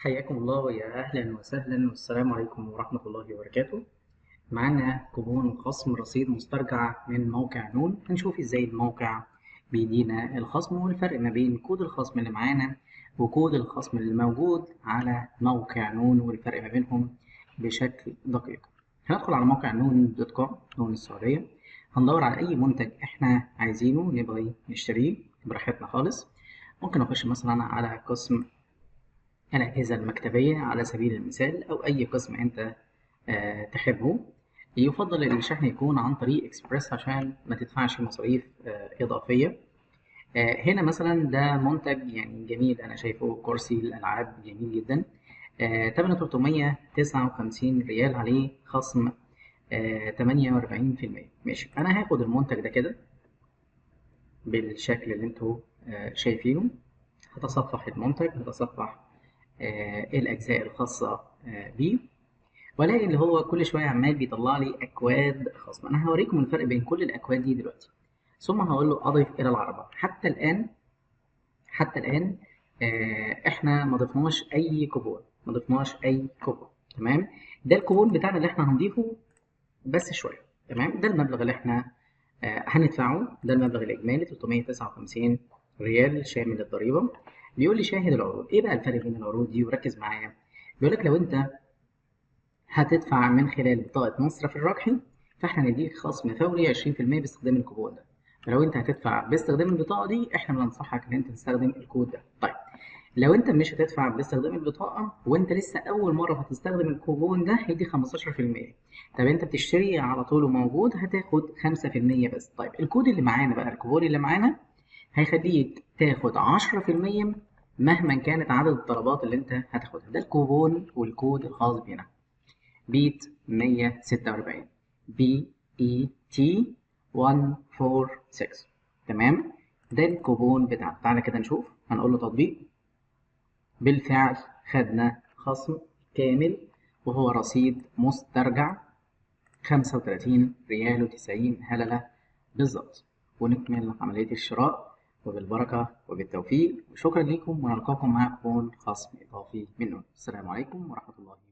حياكم الله ويا أهلا وسهلا والسلام عليكم ورحمة الله وبركاته. معانا كوبون خصم رصيد مسترجع من موقع نون. هنشوف ازاي الموقع بيدينا الخصم والفرق ما بين كود الخصم اللي معانا وكود الخصم اللي موجود على موقع نون والفرق ما بينهم بشكل دقيق. هندخل على موقع نون دوت كوم، نون السعودية. هندور على أي منتج احنا عايزينه نبغي نشتريه براحتنا خالص. ممكن أخش مثلا على قسم الأجهزة المكتبية على سبيل المثال، أو أي قسم أنت تحبه. يفضل الشحن يكون عن طريق إكسبريس عشان ما تدفعش مصاريف إضافية. هنا مثلا ده منتج يعني جميل، أنا شايفه كرسي الألعاب جميل جدا. تمنه 359 ريال، عليه خصم 48%. ماشي، أنا هاخد المنتج ده كده بالشكل اللي انتوا شايفينه. هتصفح المنتج، هتصفح الأجزاء الخاصة بيه، والاقي اللي هو كل شويه عمال بيطلع لي اكواد خصم. انا هوريكم الفرق بين كل الاكواد دي دلوقتي، ثم هقول له اضف الى العربه. حتى الان احنا ما ضفناش اي كوبون، ما ضفناش اي كوبون. تمام، ده الكوبون بتاعنا اللي احنا هنضيفه بس شويه. تمام، ده المبلغ اللي احنا هندفعه، ده المبلغ الاجمالي 359 ريال شامل الضريبه. بيقول لي شاهد العروض. ايه بقى الفرق بين العروض دي؟ وركز معايا. بيقول لك لو انت هتدفع من خلال بطاقة مصرف الربحي، فاحنا هنديك خصم فوري 20% باستخدام الكوبون ده. فلو انت هتدفع باستخدام البطاقة دي، احنا بننصحك ان انت تستخدم الكود ده. طيب، لو انت مش هتدفع باستخدام البطاقة وانت لسه اول مرة هتستخدم الكوبون ده، هيدي 15%. طب انت بتشتري على طول وموجود، هتاخد 5% بس. طيب الكود اللي معانا بقى، الكوبون اللي معانا هيخليك تاخد 10% مهما كانت عدد الطلبات اللي انت هتاخدها. ده الكوبون والكود الخاص بينا، بيت 146، BET 146. تمام، ده الكوبون بتاعنا. تعالى كده نشوف، هنقول له تطبيق. بالفعل خدنا خصم كامل وهو رصيد مسترجع 35 ريال و90 هللة بالظبط. ونكمل عملية الشراء، وبالبركة وبالتوفيق. وشكرا لكم، ونلقاكم مع كوبون خصم إضافي منه. السلام عليكم ورحمة الله.